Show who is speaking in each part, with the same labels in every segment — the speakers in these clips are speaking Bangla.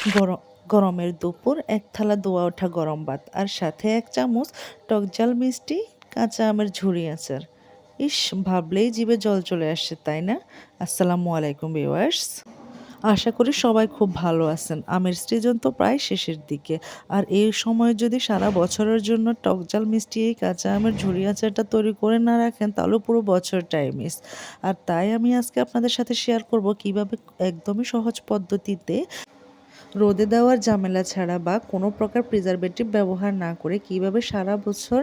Speaker 1: গরম গরমের দুপুর এক থালা দোয়া ওঠা গরম ভাত আর সাথে এক চামচ টকঝাল মিষ্টি কাঁচা আমের ঝুরি আচার। ইস, ভাবলেই জিভে জল চলে আসছে, তাই না? আসসালামু আলাইকুম ভিউয়ার্স, আশা করি সবাই খুব ভালো আছেন। আমের সিজন তো প্রায় শেষের দিকে, আর এই সময় যদি সারা বছরের জন্য টকঝাল মিষ্টি এই কাঁচা আমের ঝুরি আচারটা তৈরি করে না রাখেন তাহলে পুরো বছরটাই মিস। আর তাই আমি আজকে আপনাদের সাথে শেয়ার করব কিভাবে একদমই সহজ পদ্ধতিতে রোদে দেওয়ার ঝামেলা ছাড়া বা কোনো প্রকার প্রিজারভেটিভ ব্যবহার না করে কিভাবে সারা বছর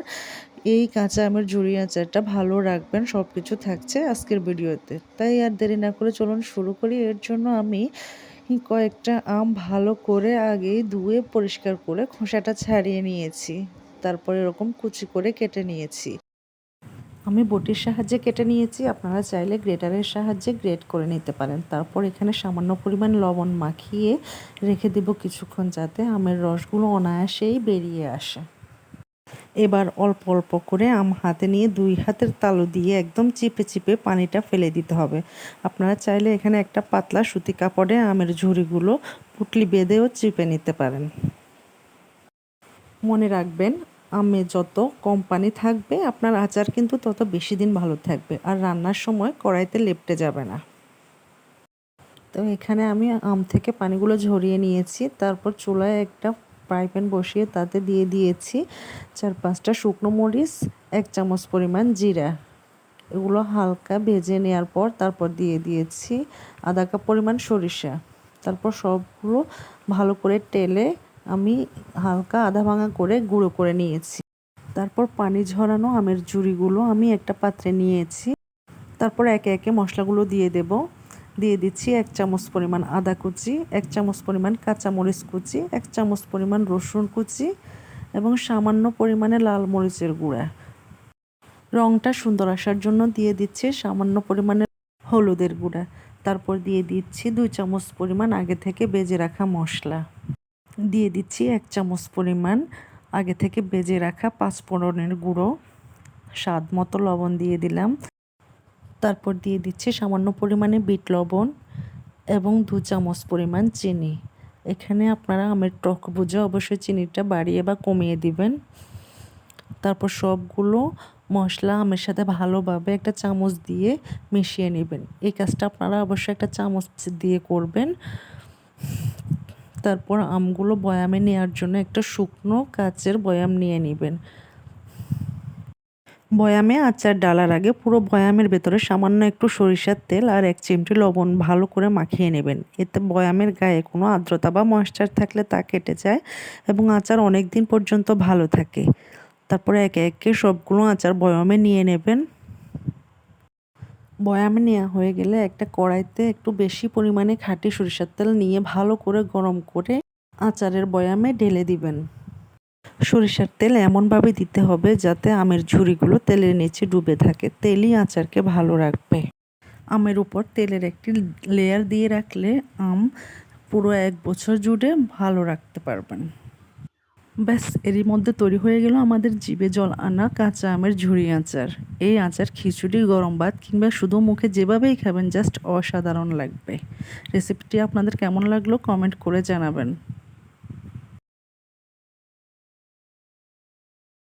Speaker 1: এই কাঁচা আমের ঝুরি আচারটা ভালো রাখবেন, সব কিছু থাকছে আজকের ভিডিওতে। তাই আর দেরি না করে চলুন শুরু করি। এর জন্য আমি কয়েকটা আম ভালো করে আগেই ধুয়ে পরিষ্কার করে খোসাটা ছাড়িয়ে নিয়েছি। তারপর এরকম কুচি করে কেটে নিয়েছি। আমি বটির সাহায্যে কেটে নিয়েছি, আপনারা চাইলে গ্রেটারের সাহায্যে গ্রেট করে নিতে পারেন। তারপর এখানে সামান্য পরিমাণ লবণ মাখিয়ে রেখে দেব কিছুক্ষণ, যাতে আমের রসগুলো অনায়াসেই বেরিয়ে আসে। এবার অল্প অল্প করে আম হাতে নিয়ে 2 হাতের তালু দিয়ে একদম চিপে চিপে পানিটা ফেলে দিতে হবে। আপনারা চাইলে এখানে একটা পাতলা সুতি কাপড়ে আমের ঝুড়িগুলো পুঁটলি বেঁধেও চিপে নিতে পারেন। মনে রাখবেন, আমে যত কম পানি থাকবে আপনার আচার কিন্তু তত বেশি দিন ভালো থাকবে, আর রান্নার সময় কড়াইতে লেপটে যাবে না। তো এখানে আমি আম থেকে পানিগুলো ঝরিয়ে নিয়েছি। তারপর চুলায় একটা ফ্রাই প্যান বসিয়ে তাতে দিয়ে দিয়েছি 4-5টা শুকনো মরিচ, 1 চামচ পরিমাণ জিরা। এগুলো হালকা ভেজে নেওয়ার পর তারপর দিয়ে দিয়েছি আধা কাপ পরিমাণ সরিষা। তারপর সবগুলো ভালো করে টেলে আমি হালকা আধা ভাঙা করে গুঁড়ো করে নিয়েছি। তারপর পানি ঝরানো আমের ঝুড়িগুলো আমি একটা পাত্রে নিয়েছি। তারপর একে একে মশলাগুলো দিয়ে দিচ্ছি 1 চামচ পরিমাণ আদা কুচি, 1 চামচ পরিমাণ কাঁচামরিচ কুচি, 1 চামচ পরিমাণ রসুন কুচি এবং সামান্য পরিমাণে লাল মরিচের গুঁড়া। রঙটা সুন্দর আসার জন্য দিয়ে দিচ্ছি সামান্য পরিমাণে হলুদের গুঁড়া। তারপর দিয়ে দিচ্ছি 2 চামচ পরিমাণ আগে থেকে ভেজে রাখা মশলা। দিয়ে দিচ্ছি 1 চামচ পরিমাণ আগে থেকে ভেজে রাখা 5 ফোড়নের গুঁড়ো। স্বাদ মতো লবণ দিয়ে দিলাম। তারপর দিয়ে দিচ্ছি সামান্য পরিমাণে বিট লবণ এবং 2 চামচ পরিমাণ চিনি। এখানে আপনারা আমের টক বুঝে অবশ্যই চিনিটা বাড়িয়ে বা কমিয়ে দিবেন। তারপর সবগুলো মশলা আমের সাথে ভালোভাবে একটা চামচ দিয়ে মিশিয়ে নেবেন। এই কাজটা আপনারা অবশ্যই একটা চামচ দিয়ে করবেন। তারপর আমগুলো বয়ামে নেওয়ার জন্য একটা শুকনো কাচের বয়াম নিয়ে নেবেন। বয়ামে আচার ডালার আগে পুরো বয়ামের ভেতরে সামান্য একটু সরিষার তেল আর 1 চিমটি লবণ ভালো করে মাখিয়ে নেবেন। এতে বয়ামের গায়ে কোনো আর্দ্রতা বা ময়েশ্চার থাকলে তা কেটে যায় এবং আচার অনেক দিন পর্যন্ত ভালো থাকে। তারপরে একে একে সবগুলো আচার বয়ামে নিয়ে নেবেন। বয়ামে নেওয়া হয়ে গেলে একটা কড়াইতে একটু বেশি পরিমাণে খাঁটি সরিষার তেল নিয়ে ভালো করে গরম করে আচারের বয়ামে ঢেলে দিবেন। সরিষার তেল এমনভাবে দিতে হবে যাতে আমের ঝুড়িগুলো তেলের নিচে ডুবে থাকে। তেলই আচারকে ভালো রাখবে। আমের উপর তেলের একটি লেয়ার দিয়ে রাখলে আম পুরো 1 বছর জুড়ে ভালো রাখতে পারবেন। ব্যাস, এরই মধ্যে তৈরি হয়ে গেল আমাদের জিভে জল আনা কাঁচা আমের ঝুরি আচার। এই আচার খিচুড়ি, গরম ভাত কিংবা শুধু মুখে যেভাবেই খাবেন জাস্ট অসাধারণ লাগবে। রেসিপিটি আপনাদের কেমন লাগলো কমেন্ট করে জানাবেন।